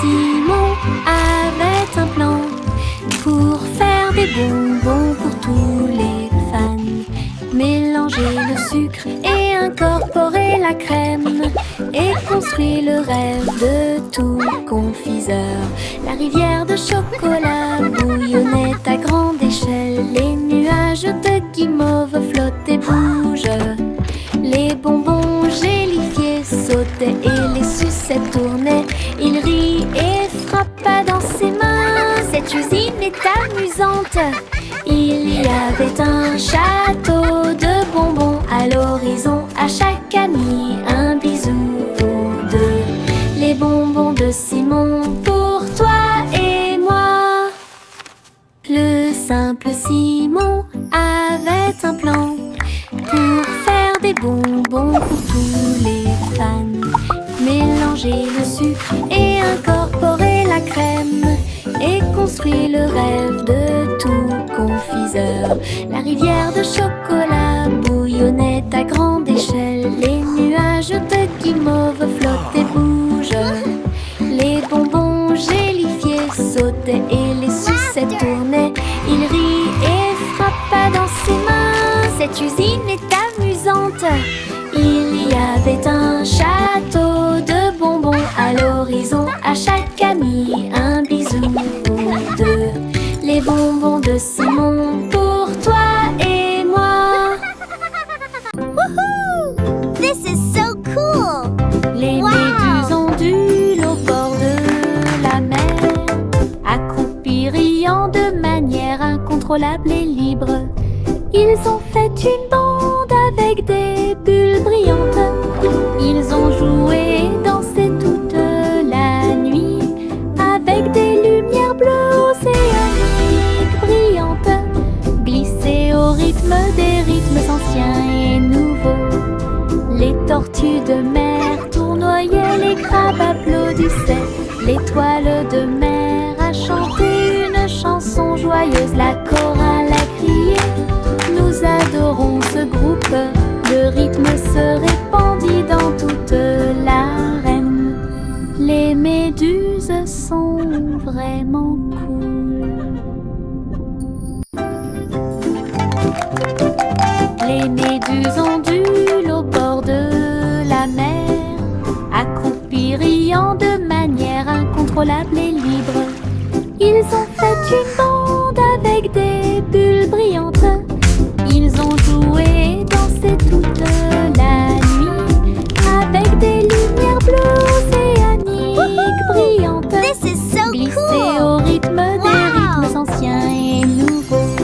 Simon avait un plan pour faire des bonbons pour tous les fans. Mélanger le sucre et incorporer la crème et construire le rêve de tout confiseur. La rivière de chocolat bouillonnait à grande échelle. Les nuages de guimauve flottaient et bougent. Les bonbons gélifiés sautaient et les sucettes tournaient. Il rit et frappa dans ses mains. Cette usine est amusante. Il y avait un château de bonbons à l'horizon. À chaque ami un bisou ou deux. Les bonbons de Simon pour toi et moi. Le simple Simon avait un plan pour faire des bonbons pour tous les fans. Mélanger le sucre et incorporer la crème et construire le rêve de tout confiseur. La rivière de chocolat bouillonnait à grande échelle. Les nuages de guimauve flottent et bougent. Les bonbons gélifiés sautaient et les sucettes tournaient. Il rit et frappa dans ses mains. Cette usine est amusante. Il y avait un château de bonbons à l'horizon. À chaque ami un bisou ou deux. Les bonbons de Simon pour toi et moi. Woohoo! This is so cool! Les méduses ondulent au bord de la mer, accroupis riant de manière incontrôlable et libre. Ils ont fait une bande avec des bulles brillantes. Ils ont joué et dansé toute la nuit avec des lumières bleues océaniques brillantes, glissé au rythme des rythmes anciens et nouveaux. Les tortues de mer tournoyaient, les crabes applaudissaient. L'étoile de mer a chanté une chanson joyeuse. La chorale a crié, nous adorons ce groupe. Le rythme se répandit dans toute l'arène. Les méduses sont vraiment cool. Les méduses ondulent au bord de la mer, accroupis riant de manière incontrôlable et libre. Ils ont fait une bande avec des bulles brillantes. Ils ont joué et dansé toute la nuit avec des lumières bleues océaniques brillantes, This is so glissées cool! au rythme des rythmes anciens et nouveaux.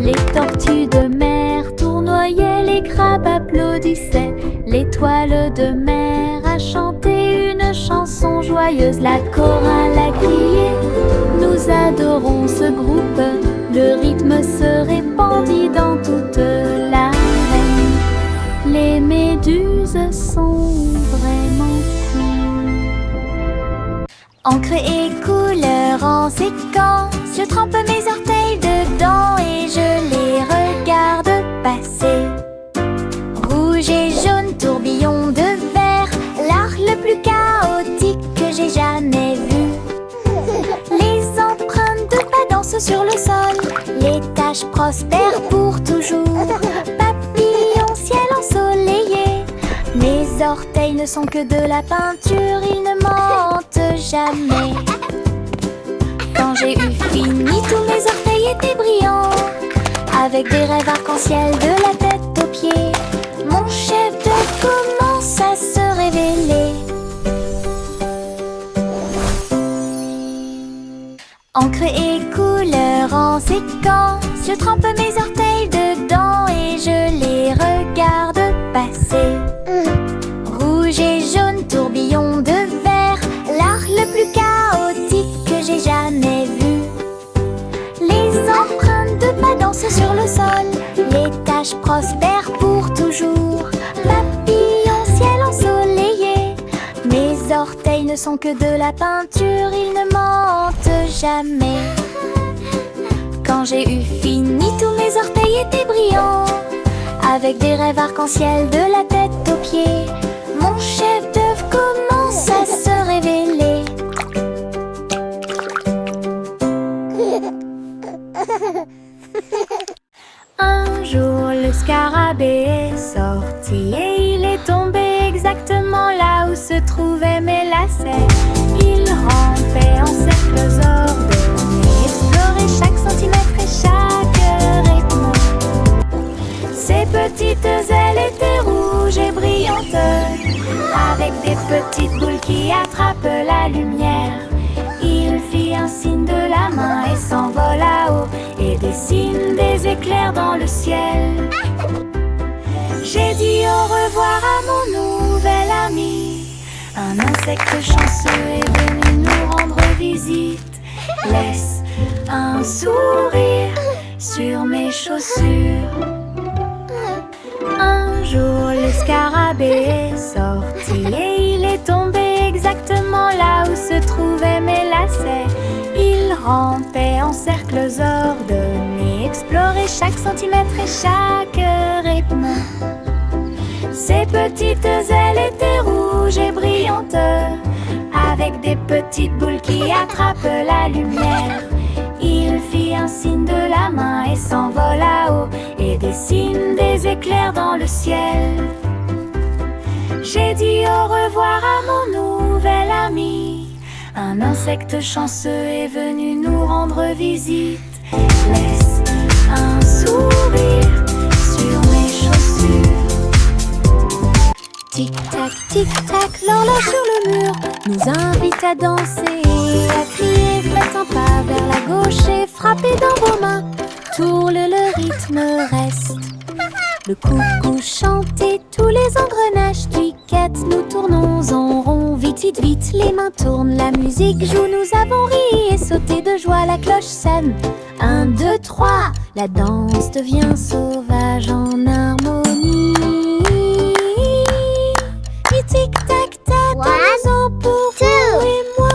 Les tortues de mer tournoyaient, les crabes applaudissaient. L'étoile de mer a chanté une chanson joyeuse. La chorale a crié, nous adorons ce groupe. Le rythme se répandit dans toute l'arène. Les méduses sont vraiment cool. Encre et couleur en séquence, je trempe mes orteils dedans et je les regarde passer. Rouge et jaune, tourbillon de verre, l'art le plus chaotique que j'ai jamais vu. Les empreintes de pas dansent sur le sol, les taches prospèrent pour toujours. Papillon, ciel ensoleillé, mes orteils ne sont que de la peinture, ils ne mentent jamais. Quand j'ai eu fini, tous mes orteils étaient brillants, avec des rêves arc-en-ciel de la tête aux pieds. Mon chef-d'œuvre commence à se révéler. Encre et couleur en séquence, je trempe mes orteils dedans et je les regarde passer. Rouge et jaune, tourbillon de verre, l'art le plus chaotique que j'ai jamais vu. Les empreintes de pas dansent sur le sol, les taches prospèrent pour toujours. Papillon, ciel ensoleillé, mes orteils ne sont que de la peinture, ils ne mentent jamais. Quand j'ai eu fini, tous mes orteils étaient brillants, avec des rêves arc-en-ciel de la tête aux pieds. Mon chef-d'œuvre commence à se révéler. mes lacets. Il rampait en cercles ordonnés, explorait chaque centimètre et chaque rythme. Ses petites ailes étaient rouges et brillantes, avec des petites boules qui attrapent la lumière. Il fit un signe de la main et s'envola haut, et dessine des éclairs dans le ciel. J'ai dit au revoir à mon nouvel ami. Un insecte chanceux est venu nous rendre visite. Laisse un sourire sur mes chaussures. Un jour le scarabée est sorti et il est tombé exactement là où se trouvaient mes lacets. Il rampait en cercles ordonnés, explorait chaque centimètre et chaque rythme. Ses petites ailes étaient rouges et brillantes, avec des petites boules qui attrapent la lumière. Il fit un signe de la main et s'envola haut, et dessine des éclairs dans le ciel. J'ai dit au revoir à mon nouvel ami. Un insecte chanceux est venu nous rendre visite. Laisse un sourire sur mes chaussures. Tic-tac, l'horloge sur le mur nous invite à danser et à crier. Faites un pas vers la gauche et frappez dans vos mains. Tourne, le rythme reste. Le coucou chante et tous les engrenages cliquettent. Nous tournons en rond, vite, vite, vite. Les mains tournent, la musique joue. Nous avons ri et sauté de joie. La cloche sonne. 1, 2, 3. La danse devient sauvage en harmonie. Tic-tac-tac, dansons pour vous et moi.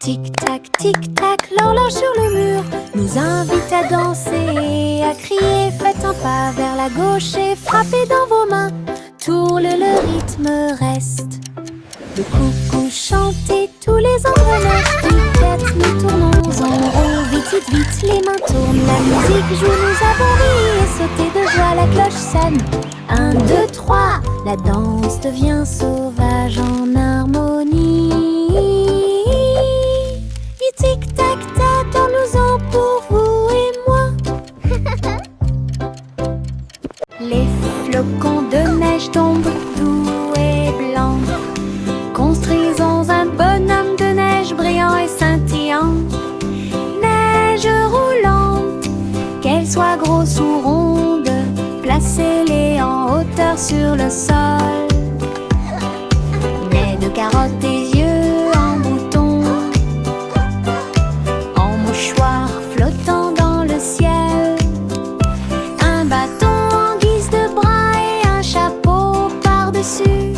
3. Tic-tac, l'horloge sur le mur nous invite à danser et à crier. Faites un pas vers la gauche et frappez dans vos mains. Tourne, le rythme reste. Le coucou chante et tous les engrenages cliquettent. Nous tournons en rond, vite, vite, vite. Les mains tournent, la musique joue. Nous avons ri et sauté de joie. La cloche sonne. 1, 2, 3. La danse devient sauvage en harmonie. Tic-tac-tac, dansons pour vous et moi. Les flocons de neige tombent doux et blancs. Construisons un bonhomme de neige brillant et scintillant. Neige roulante, qu'elle soit grosse ou ronde, placez-les en hauteur sur le sol. Nez de carottes et yeux en bouton, en mouchoir flottant dans le ciel. Un bâton en guise de bras et un chapeau par-dessus.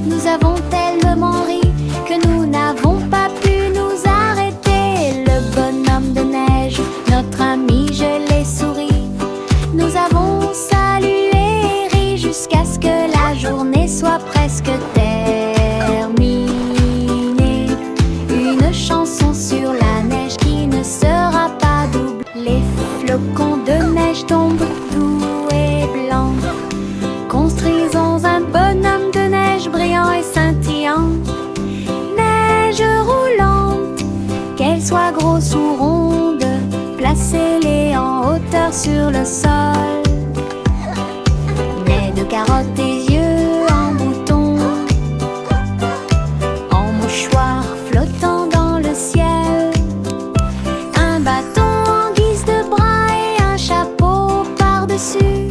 Nous avons tellement ri que nous n'avons pas pu nous arrêter. Le bonhomme de neige, notre ami, je l'ai souri. Nous avons salué et ri jusqu'à ce que la journée soit presque terminée. Une chanson sur la neige qui ne sera pas double. Les flocons de neige tombent doux et blancs. Construisons un bonhomme de neige brillant et scintillant. Neige roulante, qu'elle soit grosse ou ronde, placez-les en hauteur sur le sol. Nez de carottes et yeux en bouton, en mouchoir flottant dans le ciel. Un bâton en guise de bras et un chapeau par-dessus.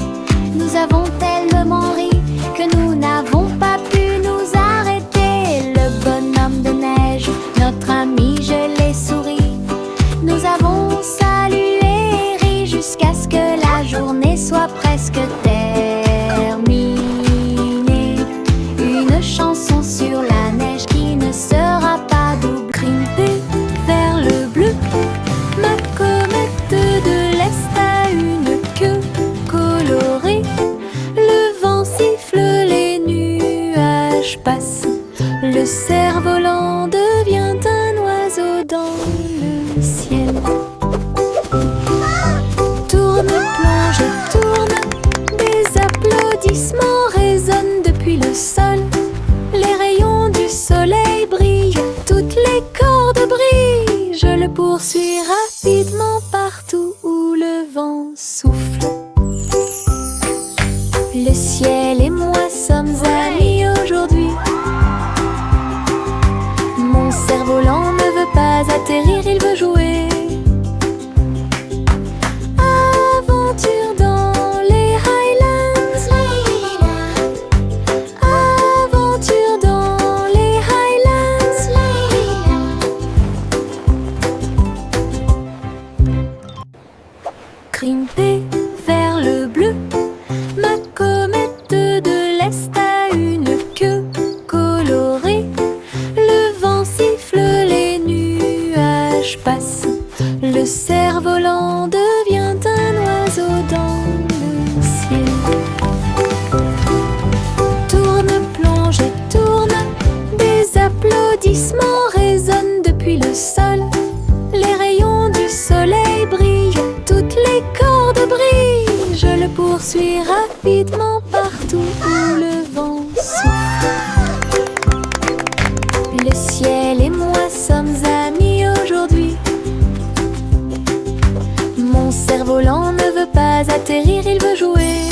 Nous avons tellement ri que nous n'avons pas pu nous arrêter. Le bonhomme de neige, notre ami, je l'ai souri. Nous avons salué et ri jusqu'à ce que la journée soit presque terminée. Une chanson sur la neige qui ne sera pas double. Grimper vers le bleu, ma comète de l'Est a une queue colorée. Le vent siffle, les nuages passent. Le cerf-volant devient un oiseau dans le ciel. Tourne, plonge, tourne. Des applaudissements résonnent depuis le sol. Les rayons du soleil brillent, toutes les cordes brillent. Je le poursuis rapidement partout où le vent souffle. Le ciel et moi sommes amis aujourd'hui. Mon cerf-volant ne veut pas atterrir, il veut jouer. Aventure dans les Highlands. Aventure dans les Highlands. Grimper vers le bleu. Ma comète de l'Est a une queue colorée. Le vent siffle, les nuages passent. Le cerf-volant devient un oiseau dans le ciel. Tourne, plonge et tourne. Des applaudissements résonnent depuis le sol. Les rayons du soleil brillent, toutes les cordes brillent. Je le poursuis rapidement partout où le vent souffle. Le ciel et moi sommes amis aujourd'hui. Mon cerf-volant ne veut pas atterrir, il veut jouer.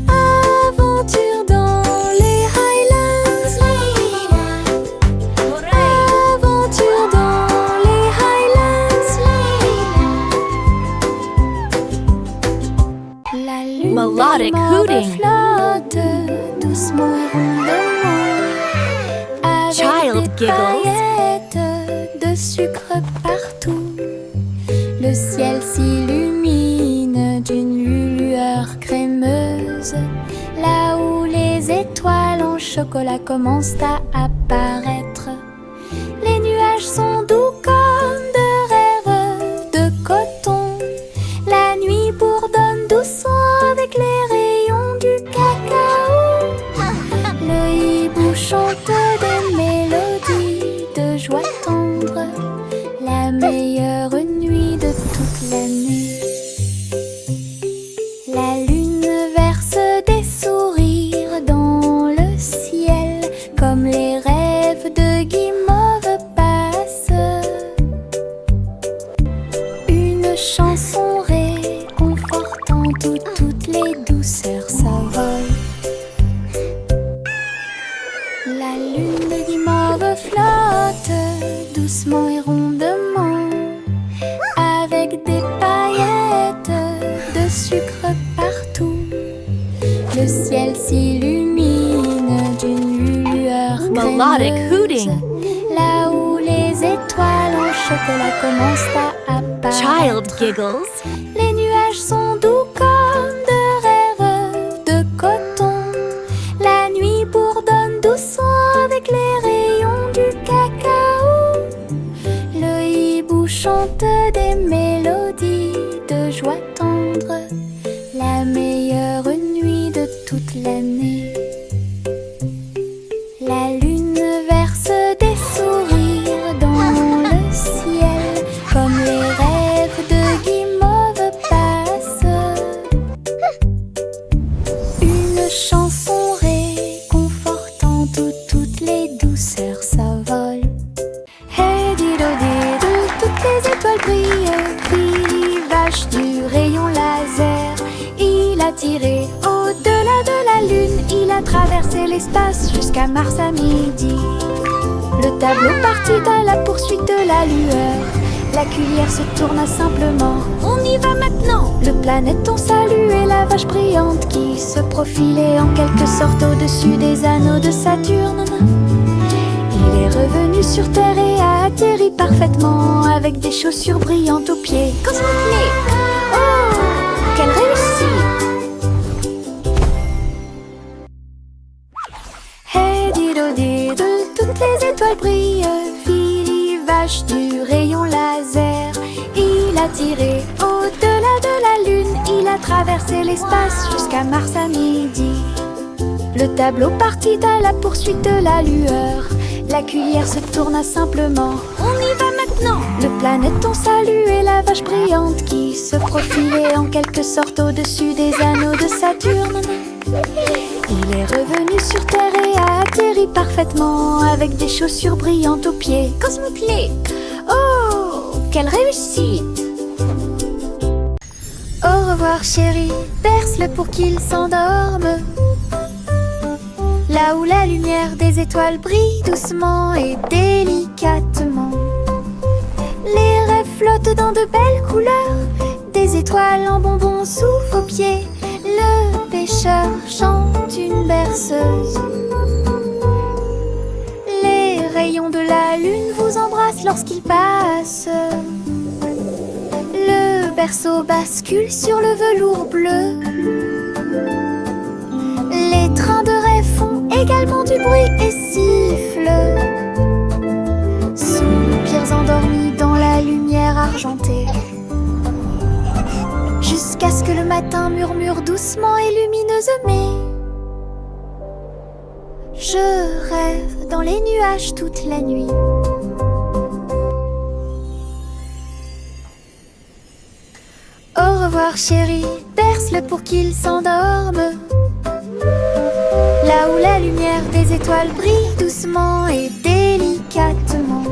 Aventure dans les Highlands. Aventure dans les Highlands. La lune Melodic hooting. flotte doucement et rondement, avec Child des giggles. paillettes de sucre partout. Le ciel s'illumine d'une lueur crémeuse, là où les étoiles en chocolat commencent à apparaître. Les nuages sont doux comme de rêves de coton. La nuit bourdonne doucement avec les rayons du cacao. Le hibou chante des mélodies de joie tendre, la meilleure nuit de toute l'année. La lune verse des sourires dans le ciel, comme les rêves de guimauve passent. Une chanson réconfortante où toutes les douceurs s'envolent. La lune de guimauve flotte doucement et rondement, avec des paillettes de sucre partout. Le ciel s'illumine d'une lueur Melodic crémeuse, hooting. là où les étoiles en chocolat commencent à apparaître. Child giggles. Les nuages sont doux comme de rêves de coton. La nuit bourdonne doucement avec les rayons du cacao. Le hibou chante des mélodies de joie tendre, la meilleure nuit de toute l'année. La lune verse des sourires dans le ciel, comme les rêves de guimauve passent. Une chanson réconfortante où toutes les douceurs s'envolent. Hey dido dido, toutes les étoiles brillent. Billy vache du rayon laser, il a tiré au-delà de la lune. Il a traversé l'espace jusqu'à Mars à midi. Le tableau partit à la poursuite de la lueur. La cuillère se tourna simplement. On y va maintenant. Le planéton saluait la vache brillante qui se profilait en quelque sorte au-dessus des anneaux de Saturne. Il est revenu sur Terre et a atterri parfaitement avec des chaussures brillantes aux pieds. Cosmoplay! Oh, quelle réussite! Hey dido dido, toutes les étoiles brillent. Billy vache du rayon laser, il a tiré au-delà de la lune. Il a traversé l'espace jusqu'à Mars à midi. Le tableau partit à la poursuite de la lueur. La cuillère se tourna simplement. On y va maintenant. Le planéton saluait la vache brillante qui se profilait en quelque sorte au-dessus des anneaux de Saturne. Il est revenu sur terre et a atterri parfaitement avec des chaussures brillantes aux pieds. Cosmoclé. Oh, quelle réussite! Au revoir chéri, berce-le pour qu'il s'endorme. Là où la lumière des étoiles brille doucement et délicatement. Les rêves flottent dans de belles couleurs. Des étoiles en bonbons sous vos pieds. Le pêcheur chante une berceuse. Les rayons de la lune vous embrassent lorsqu'il passe. Le berceau bascule sur le velours bleu. Les trains de rêve font également du bruit et sifflent. Soupirs endormis dans la lumière argentée. Jusqu'à ce que le matin murmure doucement et lumineusement. Je rêve dans les nuages toute la nuit. Au revoir chéri, berce-le pour qu'il s'endorme. Là où la lumière des étoiles brille doucement et délicatement.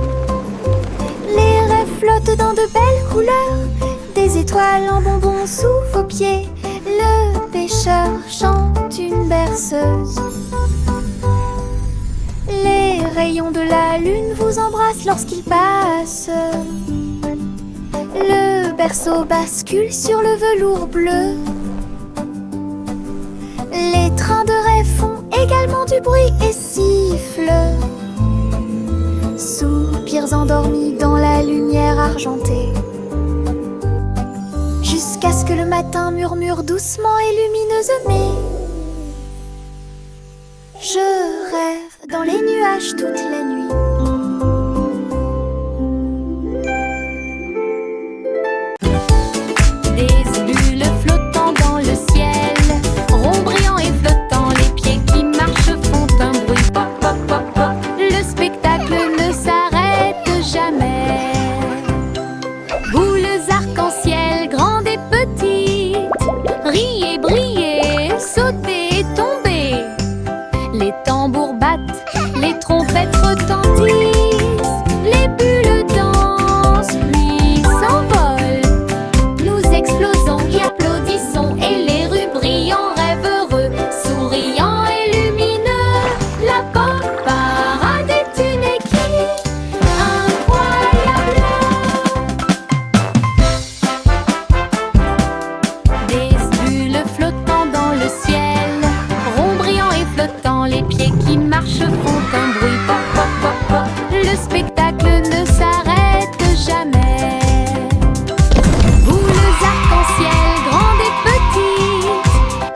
Les rêves flottent dans de belles couleurs. Des étoiles en bonbons sous vos pieds. Le pêcheur chante une berceuse. Les rayons de la lune vous embrassent lorsqu'il passe. Le berceau bascule sur le velours bleu. Les trains de rêve font également du bruit et sifflent. Soupirs endormis dans la lumière argentée. Jusqu'à ce que le matin murmure doucement et lumineusement. Je rêve dans les nuages toute la nuit. Des bulles flottant dans le ciel, ronds brillants et flottants, les pieds qui marchent font un bruit pop pop pop pop. Le spectacle ne s'arrête jamais. Boules arc-en-ciel, grandes et petites, riez, brillez, sautez et tombez. Les tambours battent, les trompettes retentissent, les bulles dansent puis s'envolent. Nous explosons et applaudissons et les rues brillent en rêve heureux, souriants et lumineux. La pop parade est une équipe incroyable. Des bulles flottant dans le ciel, ronds brillants et flottants, les pieds qui marchent font un bruit pop pop pop pop. Le spectacle ne s'arrête jamais. Boules arc-en-ciel, grandes et petites,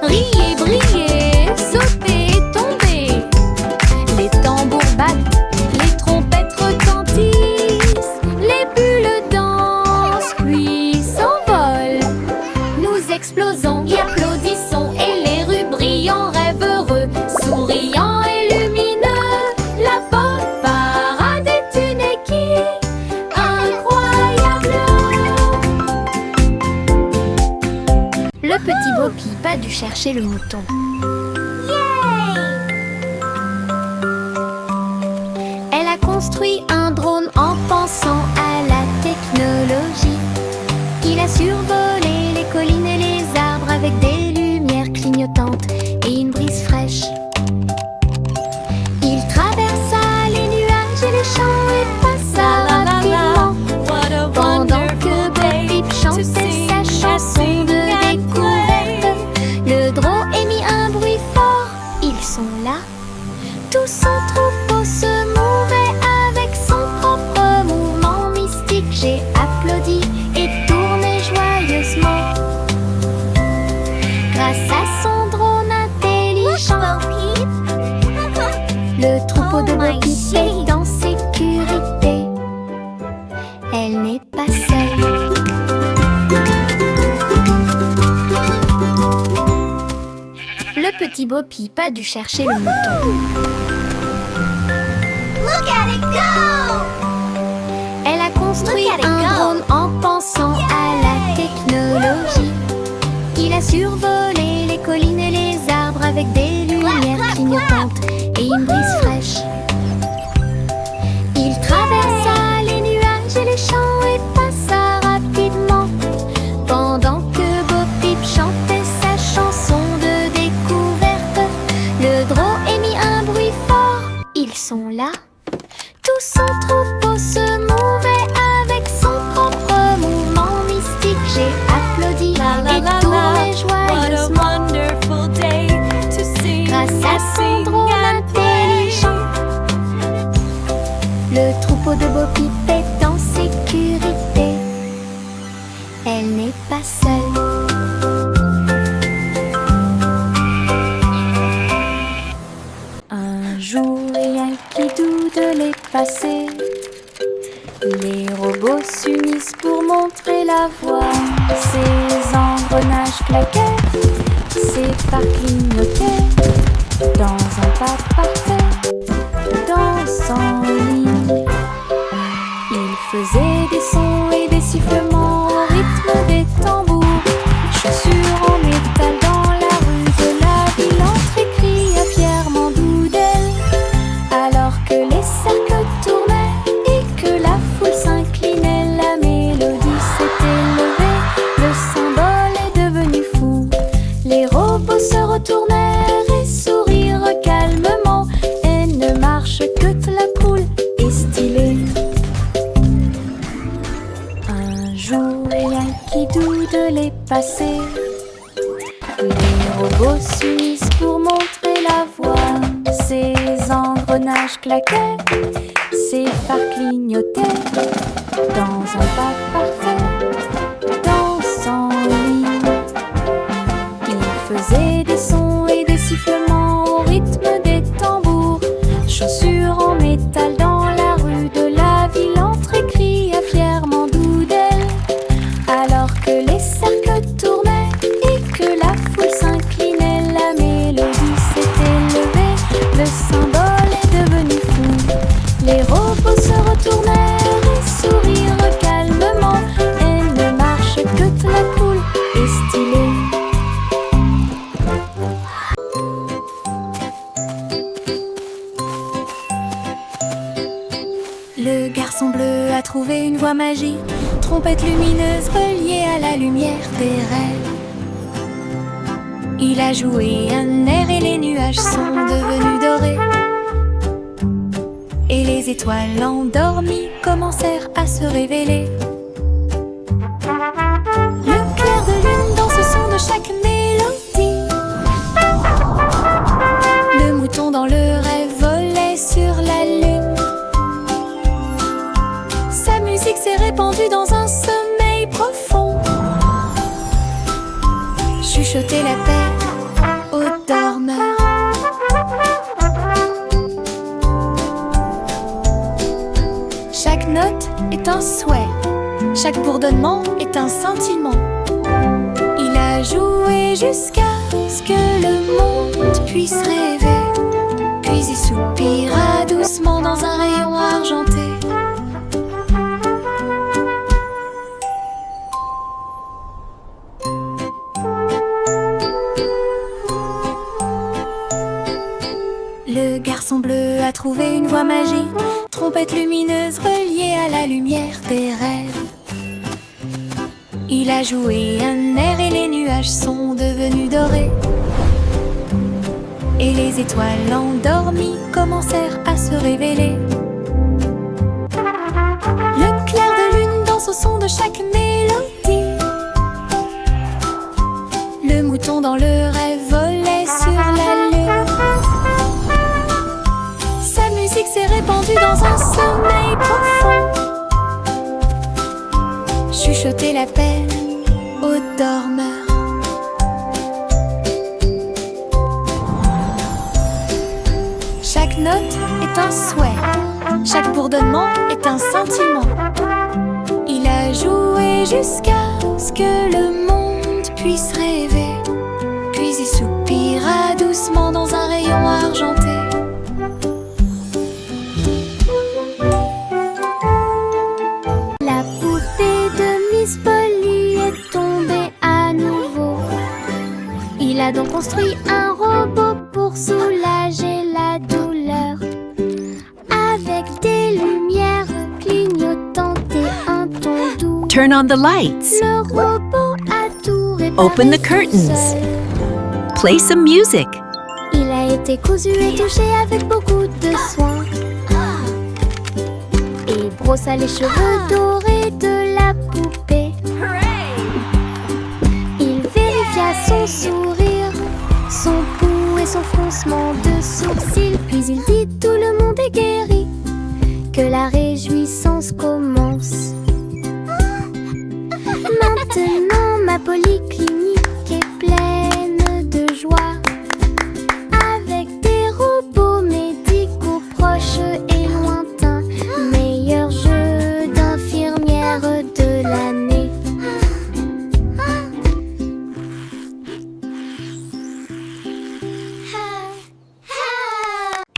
riez, brillez, sautez et tombez. Les tambours battent, les trompettes retentissent, les bulles dansent puis s'envolent. Nous explosons et applaudissons et les rues brillent en rêve heureux, souriants et lumineux. La pop parade est une équipe incroyable. Le petit Bopi pas dû chercher le mouton. Elle a construit un drone en pensant à la technologie. Il a survolé les collines et les arbres avec des lumières clignotantes et une brise fraîche. Il traversa les nuages et les champs et passa rapidement. Pendant que Bopi chantait sa chanson de découverte, le drone émit un bruit fort. Ils sont là. Tout son troupeau se mouvait avec son propre mouvement mystique. J'ai applaudi et tourné joyeusement. Grâce à son drone intelligent, le troupeau de Bopi est en sécurité. Elle n'est pas seule. Le petit Bopi pas dû chercher le mouton. Elle a construit un drone en pensant à la technologie. Il a survolé les collines et les arbres avec des lumières clignotante et une brise fraîche. Il traversa les nuages et les champs et passa rapidement, pendant que Bo Peep chantait sa chanson de découverte. Le drôle émit un bruit fort. Ils sont là. Tout son troupeau se mouvait avec son propre mouvement mystique. J'ai applaudi et tourné joyeusement grâce à son drôle intelligent. Le troupeau de Bo Peep est en sécurité. Elle n'est pas seule. Un jour, rien qui doute de les passer. Les robots s'unissent pour montrer la voie. Ces engrenages claquaient, ces phares clignotaient. Dans un pas parfait, dansant en ligne, ils faisaient des sons et des sifflements au rythme des tambours. Chaussures en métal dans la rue de la ville, entrée cria fièrement Doodle. Alors que les cercles tournaient et que la foule s'inclinait, la mélodie s'était levée, le symbole est devenu fou. Les robots se retournèrent et sourirent calmement. Elle ne marche que la cool et stylée. Un jour, rien qui doute de les passer. Les robots s'unissent pour montrer la voie. Ces engrenages claquaient, ces phares clignotaient. Dans un pas parfait, dansant en ligne, ils faisaient des sons et des sifflements au rythme des tambours. Chaussures en métal dans la rue de la ville, entrée cria fièrement Doodle. Alors que les cercles tournaient et que la foule s'inclinait, la mélodie s'était levée, le symbole est devenu fou. Les robots se retournèrent et sourirent calmement. Elle ne marche que la cool et stylée. Le garçon bleu a trouvé une voie magique, trompette lumineuse reliée à la lumière des rêves. Il a joué un air et les nuages sont devenus dorés. Et les étoiles endormies commencèrent à se révéler. Le clair de lune dans ce son de chaque mélodie. Le mouton dans le rêve volait sur la lune. Sa musique s'est répandue dans un sommeil profond. Chuchoter la paix aux dormeurs. Chaque note est un souhait, chaque bourdonnement est un sentiment. Il a joué jusqu'à ce que le monde puisse rêver, puis il soupira doucement dans un rayon argenté. Le garçon bleu a trouvé une voie magique, trompette lumineuse reliée à la lumière des rêves. Il a joué un air et les nuages sont devenus dorés. Et les étoiles endormies commencèrent à se révéler. Le clair de lune danse au son de chaque mélodie. Le mouton dans le rêve volait sur la lune. Sa musique s'est répandue dans un sommeil profond. Chuchoter la paix aux dormeurs. Chaque note est un souhait, chaque bourdonnement est un sentiment. Il a joué jusqu'à ce que le monde puisse rêver, puis il soupira doucement dans un rayon argenté. La poupée de Miss Polly est tombée à nouveau. Il a donc construit un robot pour soulager Turn on the lights. Le robot a tout réparé Open the tout curtains. seul. Play some music. Il a été cousu et touché avec beaucoup de soin. Il brossa les cheveux dorés de la poupée. Il vérifia son sourire, son pouls et son froncement de sourcils. Puis il dit: tout le monde est guéri, que la réjouissance commence. Maintenant ma polyclinique est pleine de joie, avec des robots médicaux proches et lointains, meilleur jeu d'infirmière de l'année.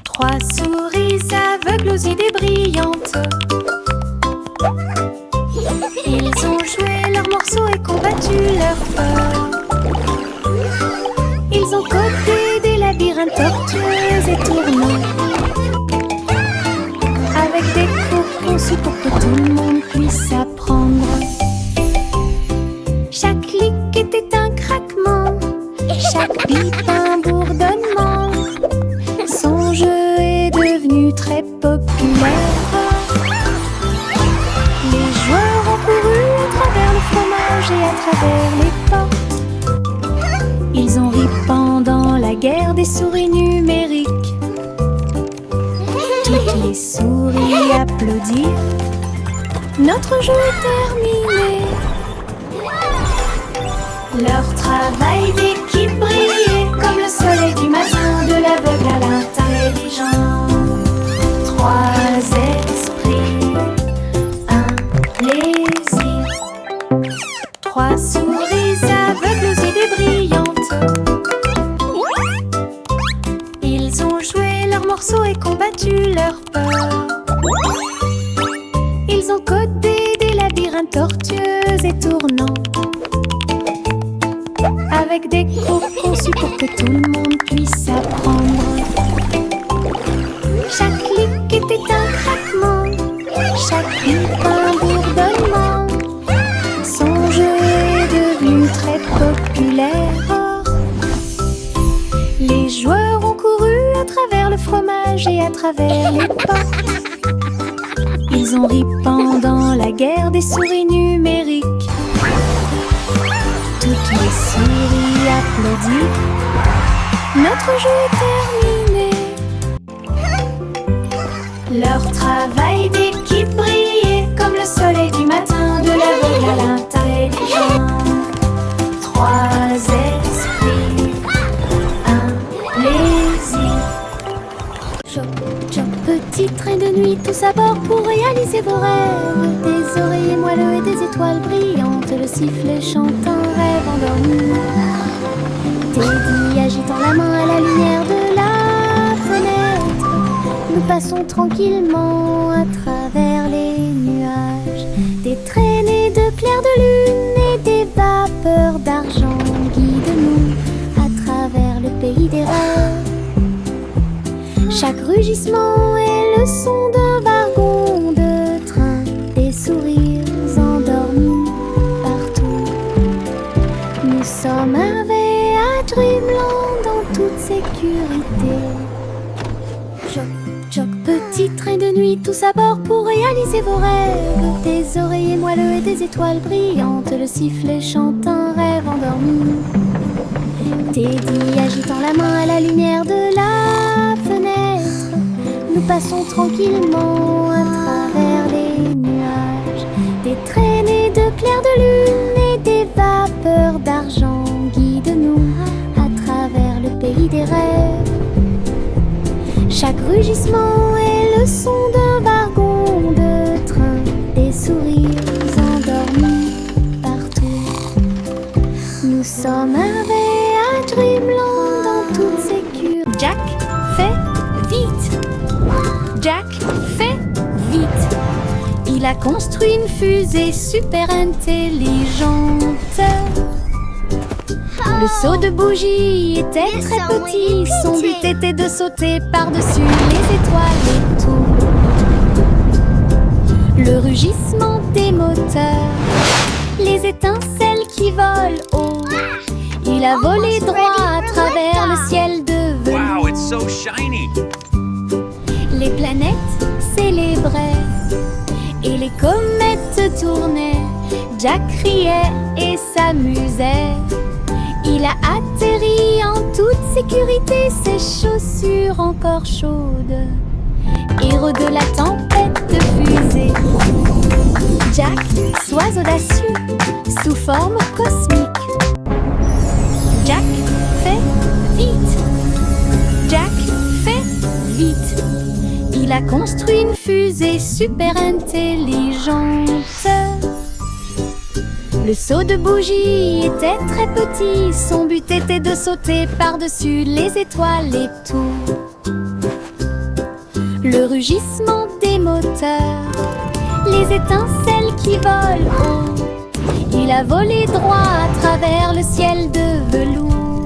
Trois souris aveugles aux idées brillantes. Ils ont joué leurs morceaux et combattu leur peur. Ils ont codé des labyrinthes tortueux et tournants, avec des cours conçus pour que tout le monde puisse apprendre. Chaque clic était un craquement, chaque bip un bourdonnement. Son jeu est devenu très populaire. Les joueurs ont couru à travers le fromage et à travers les portes. Ils ont ri pendant la guerre des souris numériques. Toutes les souris applaudirent. Notre jeu est terminé. Leur travail d'équipe brillait comme le soleil du matin, de l'aveugle à l'intelligent. Trois esprits, un plaisir. Trois souris aveugles aux idées brillantes. Ils ont joué leurs morceaux et combattu leur peur. Ils ont codé des labyrinthes tortueux et tournants, avec des cours conçus pour que tout le monde puisse apprendre. Chaque clic était un craquement, chaque bip un bourdonnement. Son jeu est devenu très populaire. Les joueurs ont couru à travers le fromage et à travers les portes. Ils ont ri pendant la guerre des souris numériques. Toutes les souris applaudissent. Notre jeu est terminé. Leur travail d'équipe brillait comme le soleil du matin, de l'aveugle à l'intelligent. Trois esprits, un plaisir. Choc, choc, petit train de nuit, tous à bord pour réaliser vos rêves. Des oreillers moelleux et des étoiles brillantes, le sifflet chante un rêve endormi. Teddy agitant la main à la lumière de la fenêtre. Nous passons tranquillement à travers les nuages. Des traînées de clairs de lune et des vapeurs d'argent guident-nous à travers le pays des rêves. Chaque rugissement est le son d'un wagon de train, des sourires endormis partout. Nous sommes arrivés à Dreamland en toute sécurité. Choc, choc, petit train de nuit, tous à bord pour réaliser vos rêves. Des oreillers moelleux et des étoiles brillantes, le sifflet chante un rêve endormi. Teddy agitant la main à la lumière de la fenêtre. Nous passons tranquillement à travers les nuages. Des traînées de clairs de lune et des vapeurs d'argent guident-nous à travers le pays des rêves. Chaque rugissement est le son d'un wagon de train, des sourires endormis partout. Nous sommes arrivés à Dreamland en toute sécurité. Jack, fais vite! Jack, fais vite! Il a construit une fusée super intelligente. Le seau de bougie était très petit. Son but était de sauter par-dessus les étoiles et tout. le rugissement des moteurs, les étincelles qui volent haut. Il a volé droit à travers le ciel de velours. Wow, it's so shiny. Les planètes célébraient et les comètes tournaient. Jack riait et s'amusait. Il a atterri en toute sécurité, ses chaussures encore chaudes. Héros de la tempête de fusée. Jack, sois audacieux, sous forme cosmique. Jack, fais vite. Jack, fais vite. Il a construit une fusée super intelligente. Le seau de bougie était très petit. Son but était de sauter par-dessus les étoiles et tout. Le rugissement des moteurs, les étincelles qui volent haut. Il a volé droit à travers le ciel de velours.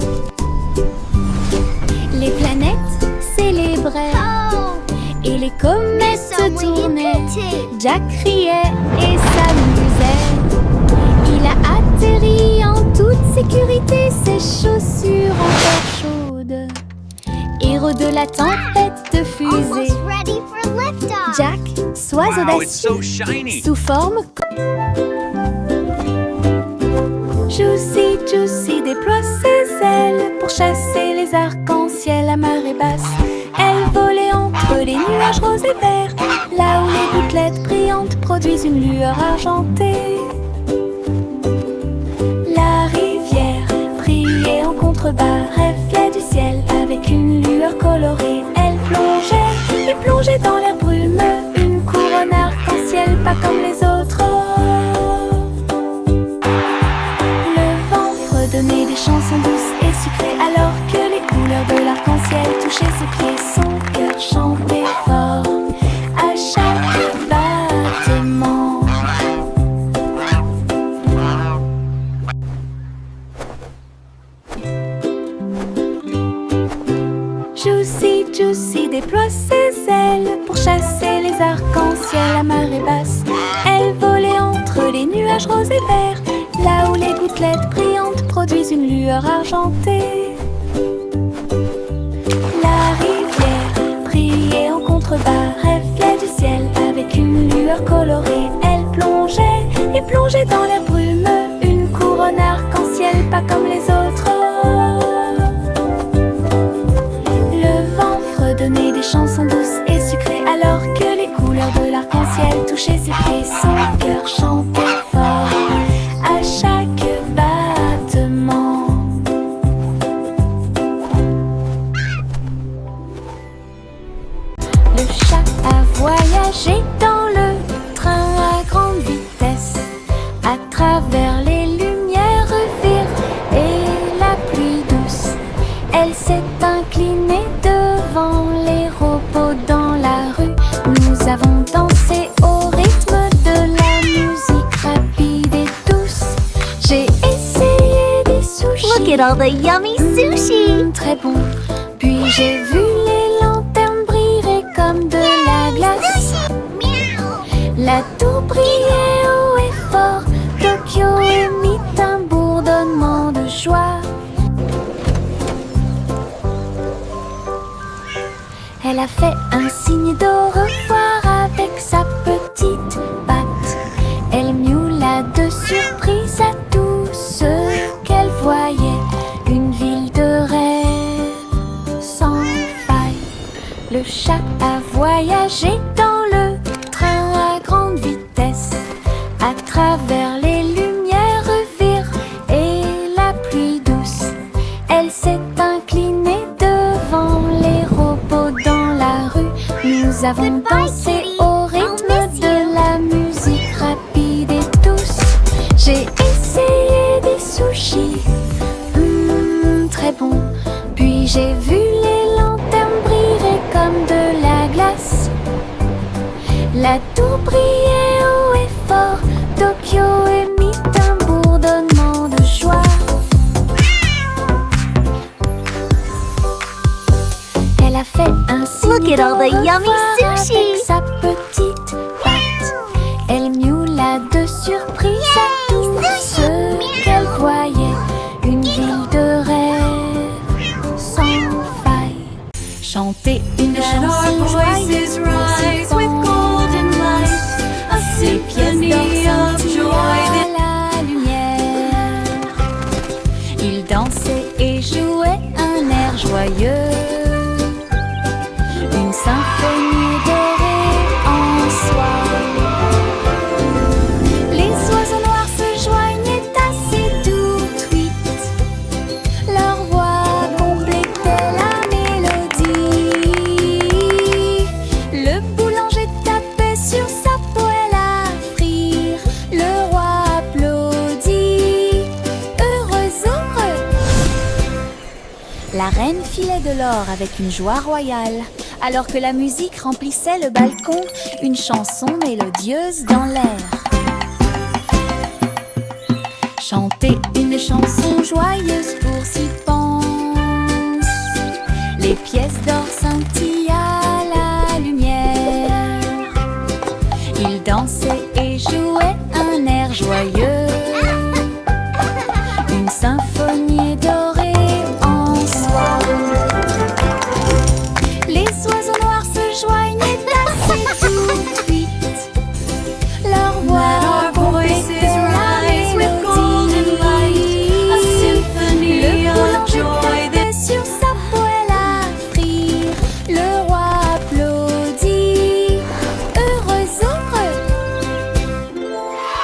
Les planètes célébraient et les comètes tournaient. Jack riait et s'amusait. Il a atterri en toute sécurité, ses chaussures encore chaudes. Héros de la tempête de fusée. Jack, sois Wow, it's so audacieux, shiny. sous forme. Juicy, Juicy déploie ses ailes pour chasser les arcs-en-ciel à marée basse. Elle volait entre les nuages roses et verts, là où les gouttelettes brillantes produisent une lueur argentée. La rivière brillait en contrebas, reflet du ciel avec une lueur colorée. Elle plongeait et plongeait dans l'air brumeux, une couronne arc-en-ciel pas comme les autres. Le vent fredonnait des chansons douces et sucrées alors que les couleurs de l'arc-en-ciel touchaient ses pieds. Son cœur chantait fort à chaque battement. Juicy, Juicy déploie ses ailes pour chasser les arcs-en-ciel à marée basse. Elle volait entre les nuages roses et verts, là où les gouttelettes brillantes produisent une lueur argentée. La rivière brillait en contrebas, reflet du ciel avec une lueur colorée. Elle plongeait et plongeait dans l'air brumeux, une couronne arc-en-ciel pas comme les autres. Donner des chansons douces et sucrées alors que les couleurs de l'arc-en-ciel touchaient ses pieds. Son cœur chantait fort à chaque battement. Le chat a voyagé dans le train à grande vitesse, à travers les lumières vives et la pluie douce. Elle s'est inclinée devant les robots dans la rue. Nous avons dansé au rythme de la musique rapide et douce. J'ai essayé des sushis. Look at all the yummy sushi! Très bon. Puis j'ai vu les lanternes briller comme de la glace. La tour brillait haut et fort. Tokyo émit un bourdonnement de joie. Elle a fait un signe d'au revoir avec sa petite patte. Elle miaula de surprise à tout ce qu'elle voyait. Une ville de rêve sans faille. Le chat a voyagé dans le train à grande vitesse, à travers les lumières vives et la pluie douce. Elle s'est inclinée devant les robots dans la rue. Nous avons dansé au rythme de la musique rapide et douce. J'ai essayé des sushis, très bon. Puis j'ai vu les lanternes briller comme de la glace. La tour brillait haut et fort. Tokyo émit un bourdonnement de joie. a fait un signe Look at all the de yummy revoir sushi. avec sa petite patte. chanson joyeuse rise with golden light, a les pièces symphony d'or of scintillaient joy. à la lumière. Ils dansaient et jouaient un air joyeux, une symphonie dorée en soi. Les oiseaux noirs se joignaient à ces doux tweets, leur voix complétait la mélodie. Le boulanger tapait sur sa poêle à frire, le roi applaudit, heureux, heureux. La reine filait de l'or avec une joie royale, alors que la musique remplissait le balcon, une chanson mélodieuse dans l'air. Chanter une chanson joyeuse pour s'y pense. Les pièces d'or scintillent à la lumière. Ils dansaient et jouaient un air joyeux, une symphonie dorée en soi. Les oiseaux noirs se joignaient à ces doux tweets, leur voix complétait la mélodie. A symphony Le of boulanger joy. tapait sur sa poêle à frire, le roi applaudit, heureux, heureux.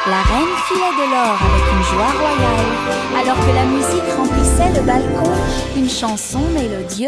La reine filait de l'or avec une joie royale, alors que la musique remplissait le balcon, une chanson mélodieuse.